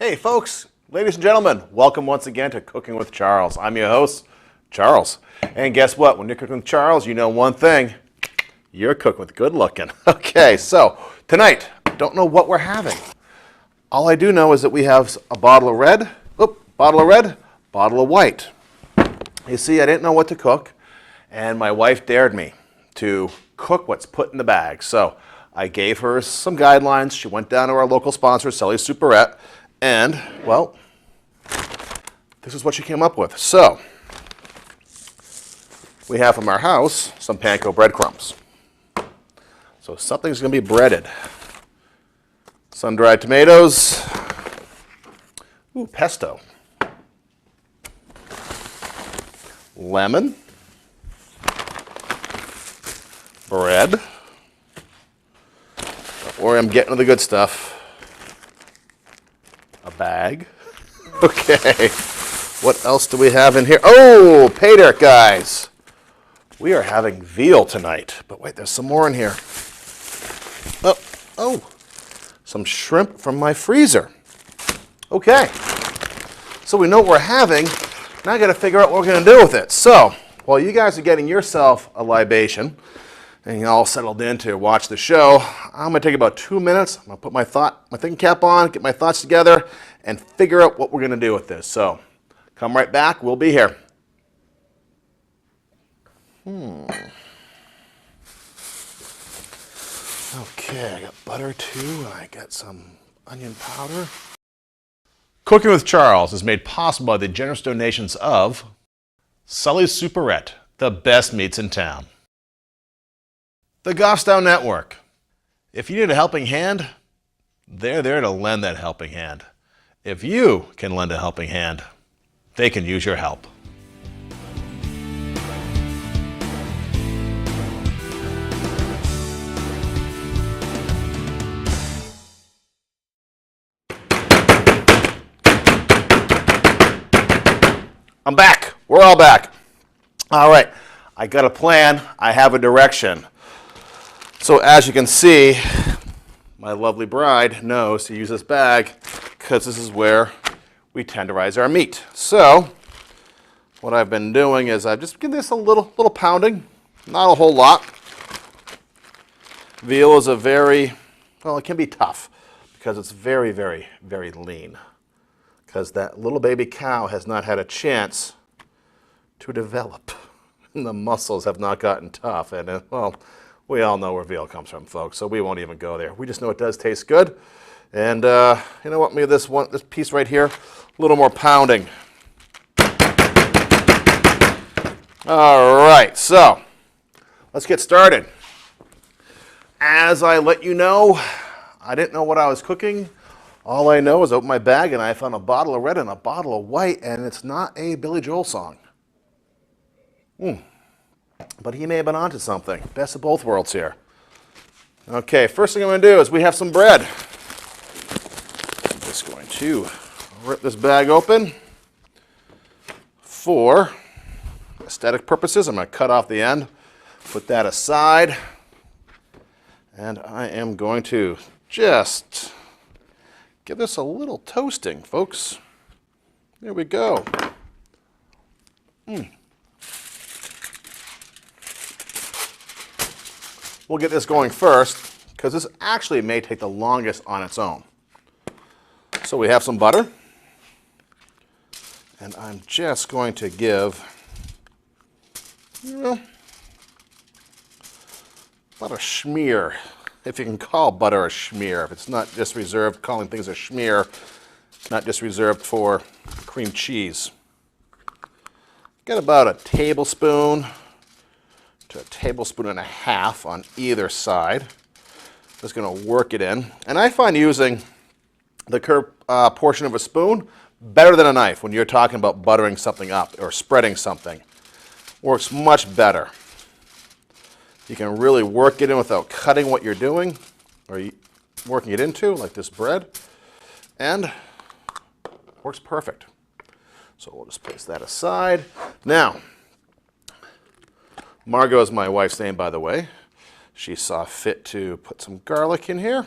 Hey folks, ladies and gentlemen, welcome once again to Cooking with Charles. I'm your host, Charles. And guess what? When you're cooking with Charles, you know one thing. You're cooking with good looking. Okay, so tonight, don't know what we're having. All I do know is that we have a bottle of red, bottle of white. You see, I didn't know what to cook, and my wife dared me to cook what's put in the bag. So I gave her some guidelines. She went down to our local sponsor, Sally's Superette, and, well, this is what she came up with. So, we have from our house some panko breadcrumbs. So something's going to be breaded. Sun-dried tomatoes. Ooh, pesto. Lemon. Bread. Or I'm getting to the good stuff. A bag. Okay. What else do we have in here? Oh, pay dirt, guys. We are having veal tonight. But wait, there's some more in here. Oh, some shrimp from my freezer. Okay. So we know what we're having. Now I got to figure out what we're going to do with it. So, while you guys are getting yourself a libation, and you're all settled in to watch the show, I'm going to take about 2 minutes. I'm going to put my thinking cap on, get my thoughts together, and figure out what we're going to do with this. So, come right back. We'll be here. Okay, I got butter too, and I got some onion powder. Cooking with Charles is made possible by the generous donations of Sally's Superette, the best meats in town. The Goffstown Network. If you need a helping hand, they're there to lend that helping hand. If you can lend a helping hand, they can use your help. I'm back. We're all back. All right. I got a plan. I have a direction. So as you can see, my lovely bride knows to use this bag because this is where we tenderize our meat. So what I've been doing is I've just given this a little pounding, not a whole lot. Veal is it can be tough because it's very, very, very lean. Because that little baby cow has not had a chance to develop. And the muscles have not gotten tough. And, well, we all know where veal comes from, folks, so we won't even go there. We just know it does taste good. And you know what, maybe this piece right here, a little more pounding. All right, so let's get started. As I let you know, I didn't know what I was cooking. All I know is I opened my bag and I found a bottle of red and a bottle of white, and it's not a Billy Joel song. But he may have been onto something. Best of both worlds here. Okay, first thing I'm going to do is we have some bread. I'm just going to rip this bag open. For aesthetic purposes, I'm going to cut off the end, put that aside, and I am going to just give this a little toasting, folks. There we go. We'll get this going first, because this actually may take the longest on its own. So we have some butter, and I'm just going to give, about a schmear, if you can call butter a schmear. If it's not just reserved, calling things a schmear, not just reserved for cream cheese. Get about a tablespoon to a tablespoon and a half on either side. Just going to work it in. And I find using the curved portion of a spoon better than a knife when you're talking about buttering something up or spreading something. Works much better. You can really work it in without cutting what you're doing or working it into, like this bread, and works perfect. So we'll just place that aside. Now, Margot is my wife's name, by the way. She saw fit to put some garlic in here.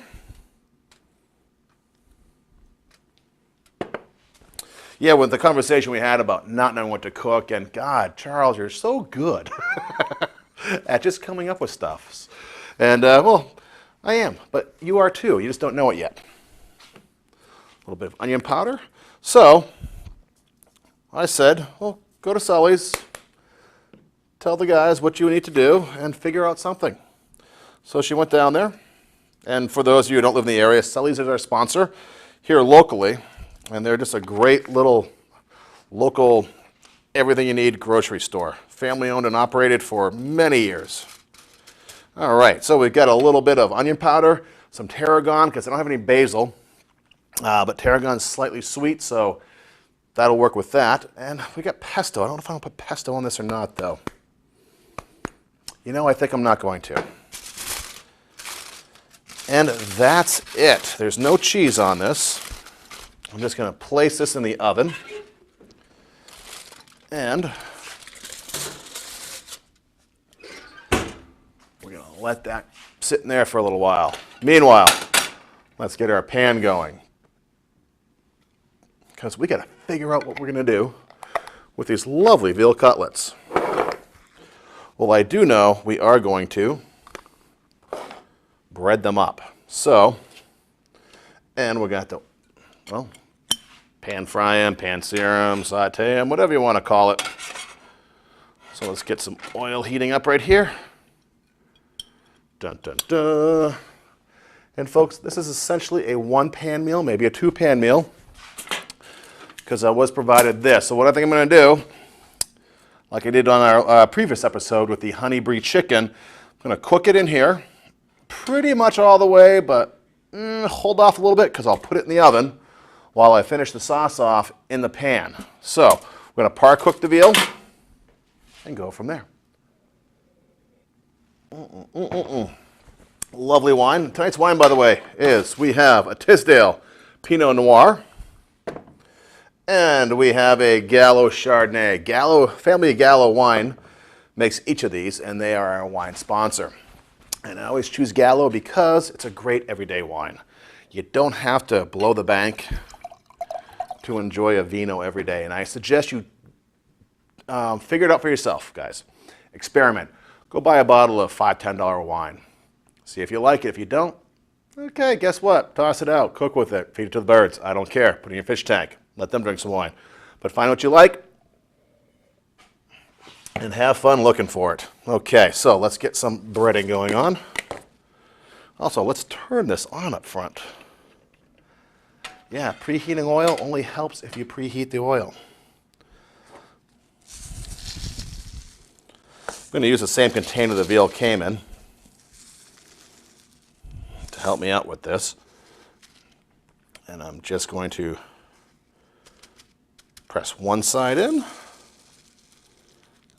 Yeah, with the conversation we had about not knowing what to cook, and God, Charles, you're so good at just coming up with stuff. And, well, I am, but you are too. You just don't know it yet. A little bit of onion powder. So, I said, well, go to Sully's, tell the guys what you need to do, and figure out something. So she went down there, and for those of you who don't live in the area, Sully's is our sponsor here locally, and they're just a great little local everything you need grocery store. Family owned and operated for many years. All right, so we've got a little bit of onion powder, some tarragon, because I don't have any basil, but tarragon's slightly sweet, so that'll work with that. And we got pesto. I don't know if I want to put pesto on this or not, though. You know, I think I'm not going to. And that's it. There's no cheese on this. I'm just going to place this in the oven. And we're going to let that sit in there for a little while. Meanwhile, let's get our pan going, because we got to figure out what we're going to do with these lovely veal cutlets. Well, I do know we are going to bread them up. So, and we're going to, well, pan fry them, pan sear them, saute them, whatever you want to call it. So let's get some oil heating up right here. Dun, dun, dun. And folks, this is essentially a one-pan meal, maybe a two-pan meal, because I was provided this. So what I think I'm going to do, like I did on our previous episode with the honey brie chicken, I'm going to cook it in here pretty much all the way, but hold off a little bit because I'll put it in the oven while I finish the sauce off in the pan. So we're going to par cook the veal and go from there. Lovely wine. Tonight's wine, by the way, is we have a Tisdale Pinot Noir, and we have a Gallo Chardonnay. Gallo, family of Gallo wine makes each of these, and they are our wine sponsor. And I always choose Gallo because it's a great everyday wine. You don't have to blow the bank to enjoy a vino every day. And I suggest you figure it out for yourself, guys. Experiment. Go buy a bottle of $5, $10 wine. See if you like it. If you don't, okay, guess what? Toss it out. Cook with it. Feed it to the birds. I don't care. Put it in your fish tank. Let them drink some wine. But find what you like and have fun looking for it. Okay, so let's get some breading going on. Also, let's turn this on up front. Yeah, preheating oil only helps if you preheat the oil. I'm going to use the same container the veal came in to help me out with this. And I'm just going to press one side in.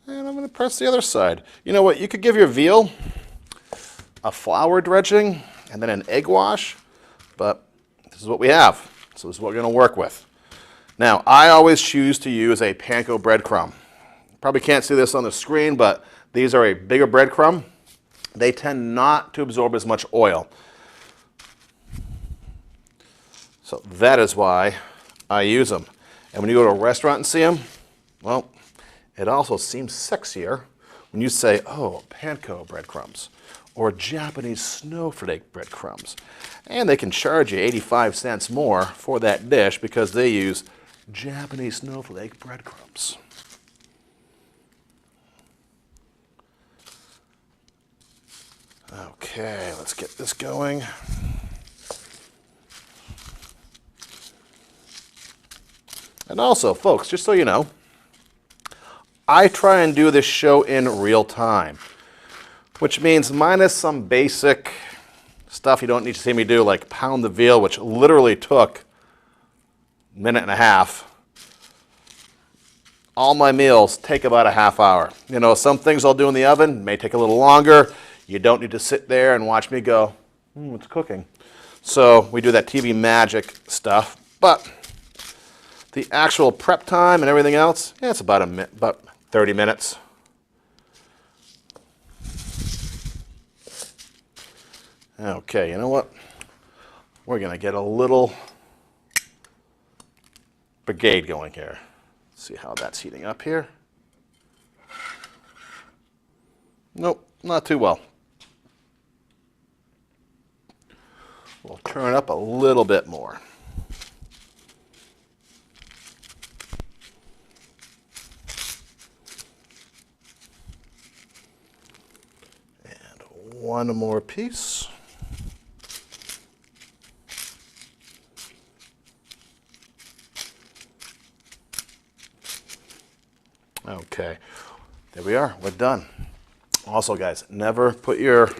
And I'm going to press the other side. You know what? You could give your veal a flour dredging and then an egg wash, but this is what we have. So this is what we're going to work with. Now, I always choose to use a panko breadcrumb. Probably can't see this on the screen, but these are a bigger breadcrumb. They tend not to absorb as much oil. So that is why I use them. And when you go to a restaurant and see them, well, it also seems sexier when you say, oh, panko breadcrumbs or Japanese snowflake breadcrumbs. And they can charge you 85 cents more for that dish because they use Japanese snowflake breadcrumbs. Okay, let's get this going. And also, folks, just so you know, I try and do this show in real time, which means minus some basic stuff you don't need to see me do, like pound the veal, which literally took a minute and a half. All my meals take about a half hour. You know, some things I'll do in the oven may take a little longer. You don't need to sit there and watch me go, it's cooking. So we do that TV magic stuff, but the actual prep time and everything else, yeah, it's about about 30 minutes. Okay, you know what? We're going to get a little brigade going here. Let's see how that's heating up here. Nope, not too well. We'll turn it up a little bit more. And one more piece. Okay, there we are, we're done. Also guys, never put your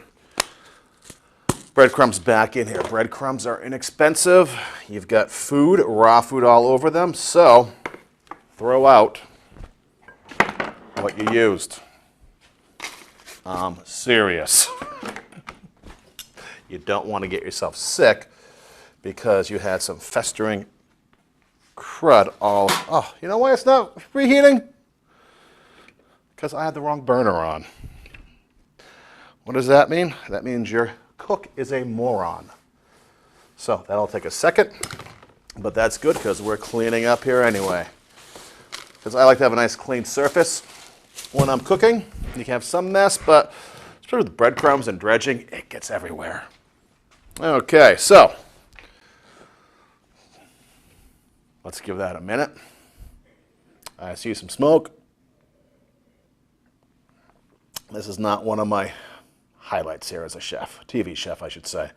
breadcrumbs back in here. Breadcrumbs are inexpensive. You've got food, raw food all over them, so throw out what you used. I'm serious. You don't want to get yourself sick because you had some festering crud all, oh, you know why it's not reheating? Because I had the wrong burner on. What does that mean? That means your cook is a moron. So that'll take a second, but that's good because we're cleaning up here anyway. Because I like to have a nice clean surface when I'm cooking. You can have some mess, but especially with breadcrumbs and dredging, it gets everywhere. Okay, so let's give that a minute. I see some smoke. This is not one of my highlights here as a chef, TV chef, I should say.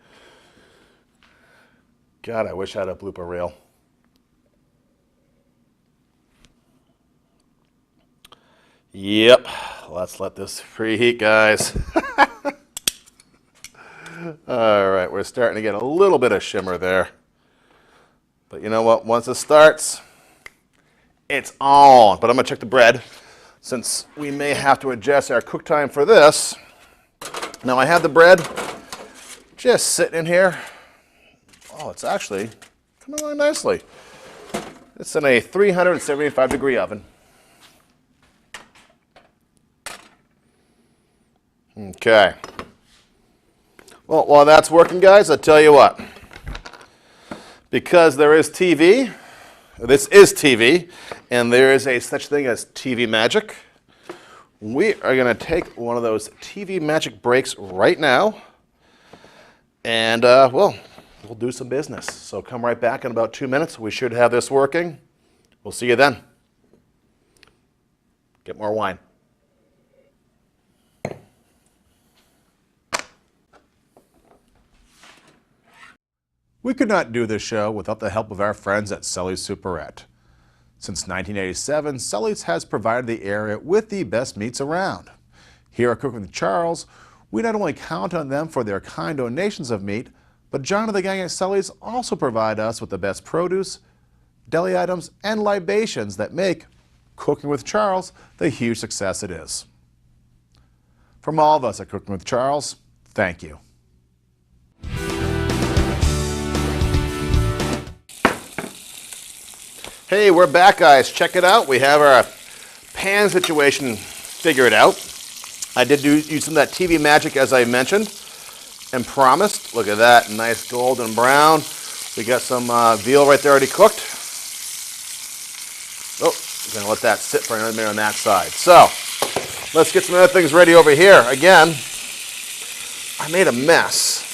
God, I wish I had a blooper reel. Yep, let's let this preheat, guys. All right, we're starting to get a little bit of shimmer there. But you know what? Once it starts, it's on. But I'm going to check the bread, since we may have to adjust our cook time for this. Now I have the bread just sitting in here. Oh, it's actually coming along nicely. It's in a 375-degree oven. Okay. Well, while that's working, guys, I'll tell you what. Because there is TV, this is TV, and there is a such thing as TV magic. We are going to take one of those TV magic breaks right now, and well, we'll do some business. So come right back in about 2 minutes. We should have this working. We'll see you then. Get more wine. We could not do this show without the help of our friends at Sully's Superette. Since 1987, Sully's has provided the area with the best meats around. Here at Cooking with Charles, we not only count on them for their kind donations of meat, but John and the gang at Sully's also provide us with the best produce, deli items, and libations that make Cooking with Charles the huge success it is. From all of us at Cooking with Charles, thank you. Hey, we're back, guys. Check it out. We have our pan situation figured out. I did use some of that TV magic, as I mentioned and promised. Look at that, nice golden brown. We got some veal right there already cooked. Oh, I'm gonna let that sit for another minute on that side. So, let's get some other things ready over here. Again, I made a mess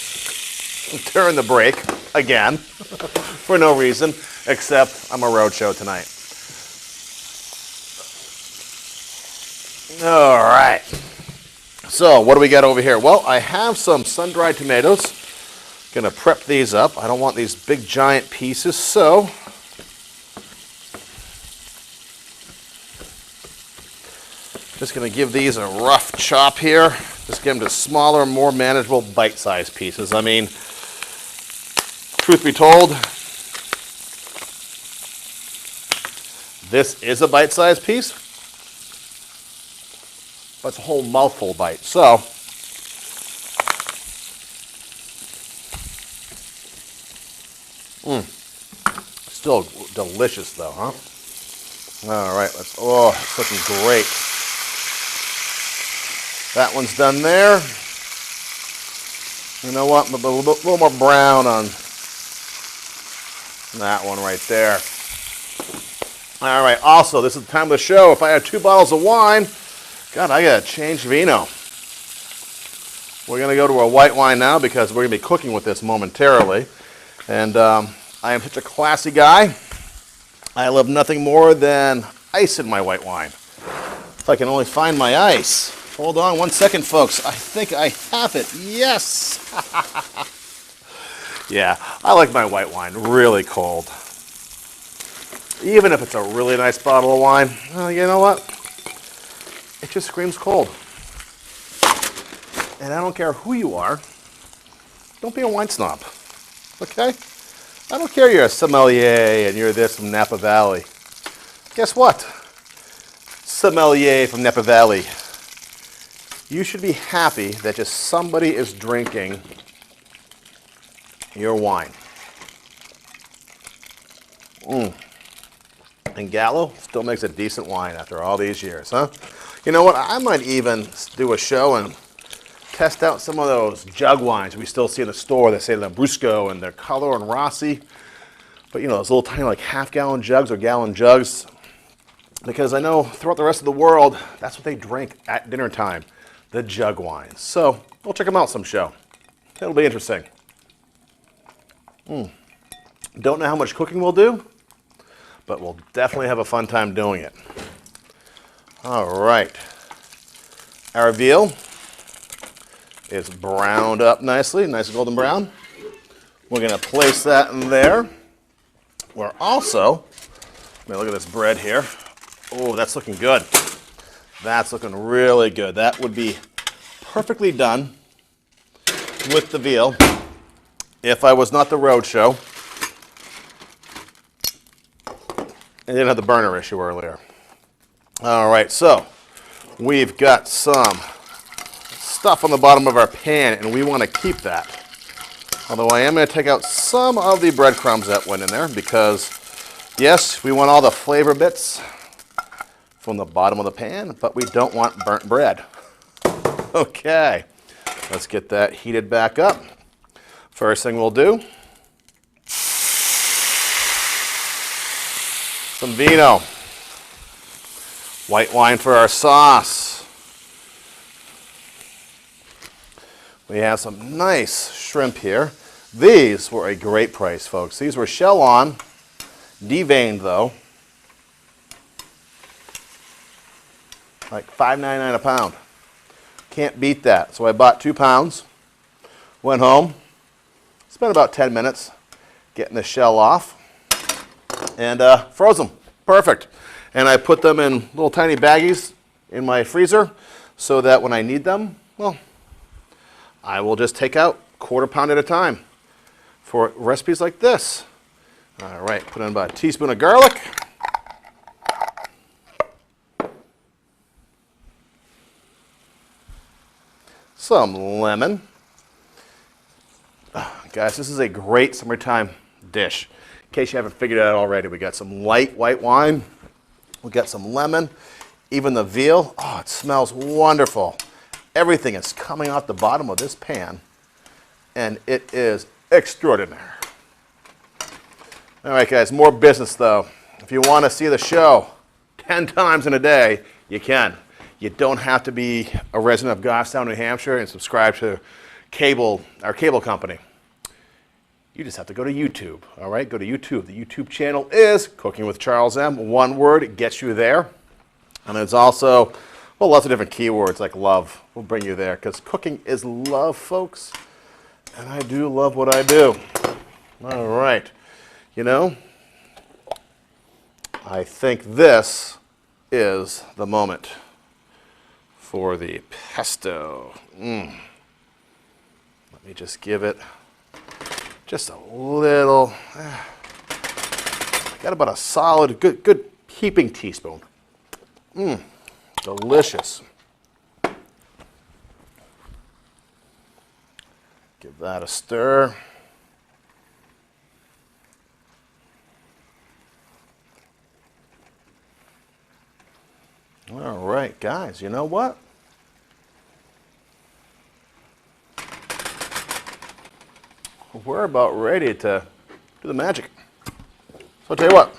during the break, again, for no reason. Except I'm a roadshow tonight. All right. So what do we got over here? Well, I have some sun-dried tomatoes. Gonna prep these up. I don't want these big giant pieces, so just gonna give these a rough chop here. Just give them to smaller, more manageable, bite-sized pieces. I mean, truth be told, this is a bite-sized piece, but it's a whole mouthful bite. So, still delicious though, huh? All right, oh, it's looking great. That one's done there. You know what, a little more brown on that one right there. All right, also, this is the time of the show. If I had 2 bottles of wine, God, I got to change vino. We're going to go to a white wine now because we're going to be cooking with this momentarily. And I am such a classy guy. I love nothing more than ice in my white wine. If I can only find my ice. Hold on 1 second, folks. I think I have it. Yes. Yeah, I like my white wine really cold. Even if it's a really nice bottle of wine, well, you know what? It just screams cold. And I don't care who you are. Don't be a wine snob. Okay? I don't care you're a sommelier and you're this from Napa Valley. Guess what? Sommelier from Napa Valley. You should be happy that just somebody is drinking your wine. And Gallo still makes a decent wine after all these years, huh? You know what? I might even do a show and test out some of those jug wines we still see in the store that say Lambrusco and their Color and Rossi. But you know, those little tiny like half-gallon jugs or gallon jugs. Because I know throughout the rest of the world, that's what they drink at dinner time, the jug wines. So we'll check them out some show. It'll be interesting. Don't know how much cooking we'll do, but we'll definitely have a fun time doing it. All right. Our veal is browned up nicely, nice golden brown. We're going to place that in there. We're also, look at this bread here. Oh, that's looking good. That's looking really good. That would be perfectly done with the veal if I was not the roadshow and didn't have the burner issue earlier. All right, so we've got some stuff on the bottom of our pan, and we want to keep that. Although I am going to take out some of the breadcrumbs that went in there because, yes, we want all the flavor bits from the bottom of the pan, but we don't want burnt bread. Okay, let's get that heated back up. First thing we'll do, some vino. White wine for our sauce. We have some nice shrimp here. These were a great price, folks. These were shell on, deveined though. Like $5.99 a pound. Can't beat that. So I bought 2 pounds, went home, spent about 10 minutes getting the shell off, and froze them. Perfect. And I put them in little tiny baggies in my freezer so that when I need them, well, I will just take out 1/4 pound at a time for recipes like this. All right, put in about a teaspoon of garlic. Some lemon. Guys, this is a great summertime dish. In case you haven't figured it out already, we got some light white wine. We got some lemon. Even the veal. Oh, it smells wonderful. Everything is coming off the bottom of this pan, and it is extraordinary. All right, guys, more business though. If you want to see the show 10 times in a day, you can. You don't have to be a resident of Goffstown, New Hampshire and subscribe to our cable company. You just have to go to YouTube, all right? Go to YouTube. The YouTube channel is Cooking with Charles M. One word, it gets you there. And it's also, well, lots of different keywords like love. We'll bring you there because cooking is love, folks. And I do love what I do. All right. You know, I think this is the moment for the pesto. Let me just give it just a little. Got about a solid, good heaping teaspoon. Delicious. Give that a stir. All right, guys, you know what? We're about ready to do the magic. So I'll tell you what,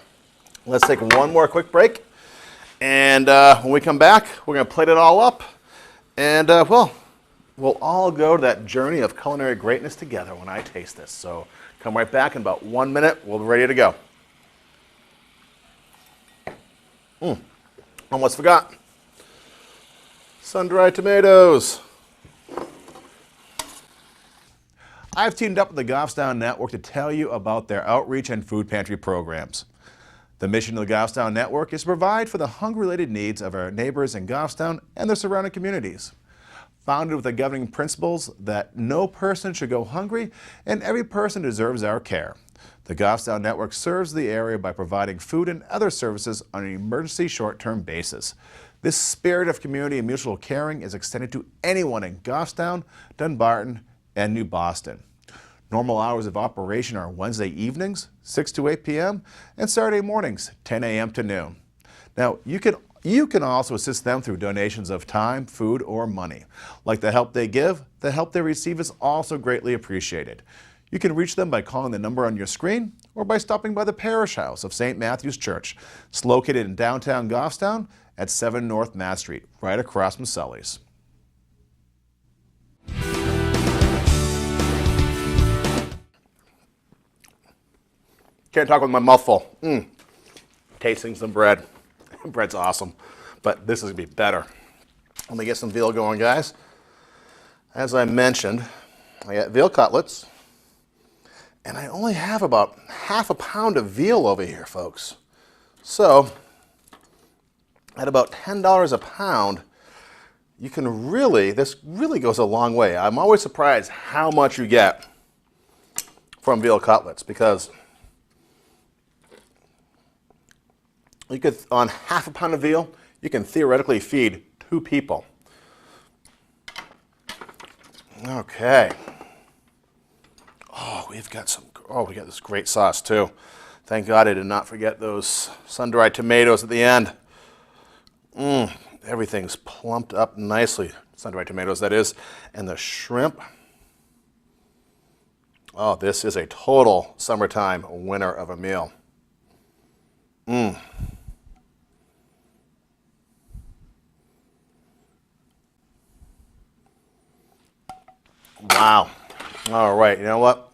Let's take one more quick break. And when we come back, we're going to plate it all up. And, well, we'll all go to that journey of culinary greatness together when I taste this. So come right back in about 1 minute. We'll be ready to go. Almost forgot. Sun-dried tomatoes. I've teamed up with the Goffstown Network to tell you about their outreach and food pantry programs. The mission of the Goffstown Network is to provide for the hunger-related needs of our neighbors in Goffstown and their surrounding communities. Founded with the governing principles that no person should go hungry and every person deserves our care. The Goffstown Network serves the area by providing food and other services on an emergency short-term basis. This spirit of community and mutual caring is extended to anyone in Goffstown, Dunbarton, and New Boston. Normal hours of operation are Wednesday evenings, 6 to 8 p.m., and Saturday mornings, 10 a.m. to noon. Now, you can also assist them through donations of time, food, or money. Like the help they give, the help they receive is also greatly appreciated. You can reach them by calling the number on your screen or by stopping by the Parish House of St. Matthew's Church. It's located in downtown Goffstown at 7 North Mass Street, right across from Sully's. Can't talk with my mouth full. Tasting some bread. Bread's awesome, but this is going to be better. Let me get some veal going, guys. As I mentioned, I got veal cutlets, and I only have about half a pound of veal over here, folks. So, at about $10 a pound, you can this really goes a long way. I'm always surprised how much you get from veal cutlets, because you could, on half a pound of veal, you can theoretically feed 2 people. Okay. Oh, we got this great sauce too. Thank God I did not forget those sun-dried tomatoes at the end. Everything's plumped up nicely. Sun-dried tomatoes, that is. And the shrimp. Oh, this is a total summertime winner of a meal. Wow. All right, you know what?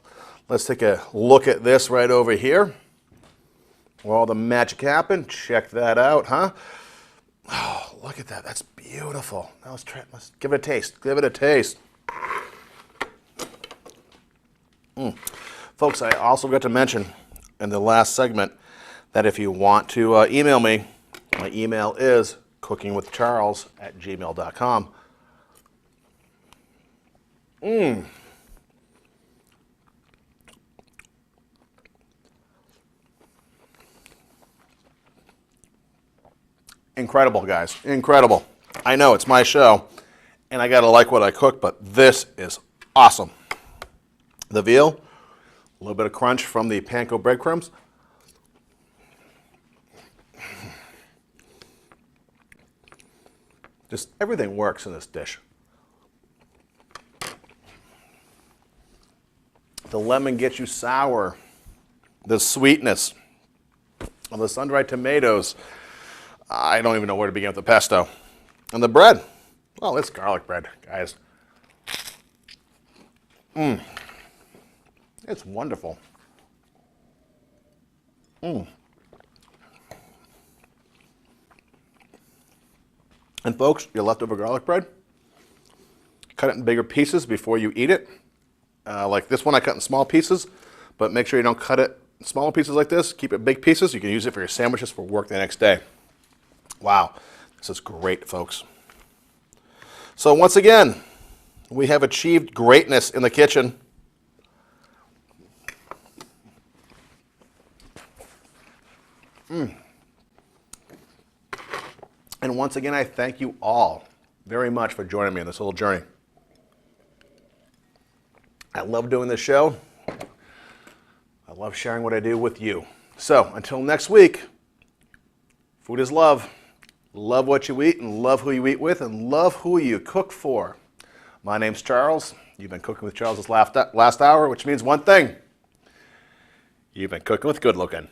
Let's take a look at this right over here. Where all the magic happened. Check that out, huh? Oh, look at that. That's beautiful. Now let's give it a taste. Give it a taste. Folks, I also got to mention in the last segment that if you want to email me, my email is cookingwithcharles@gmail.com. Incredible, guys. Incredible. I know it's my show, and I gotta like what I cook, but this is awesome. The veal, a little bit of crunch from the panko breadcrumbs. Just everything works in this dish. The lemon gets you sour. The sweetness of the sun-dried tomatoes. I don't even know where to begin with the pesto. And the bread. Well, it's garlic bread, guys. It's wonderful. And folks, your leftover garlic bread, cut it in bigger pieces before you eat it. Like this one I cut in small pieces, but make sure you don't cut it in smaller pieces like this. Keep it big pieces. You can use it for your sandwiches for work the next day. Wow, this is great, folks. So once again, we have achieved greatness in the kitchen. And once again, I thank you all very much for joining me on this little journey. I love doing this show. I love sharing what I do with you. So until next week, food is love. Love what you eat and love who you eat with and love who you cook for. My name's Charles. You've been cooking with Charles this last hour, which means one thing. You've been cooking with good looking.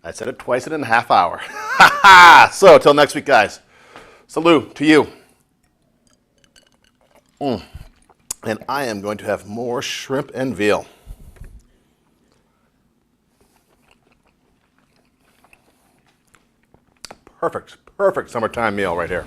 I said it twice in a half hour. Ha ha! So, till next week, guys. Salute to you. And I am going to have more shrimp and veal. Perfect, perfect summertime meal right here.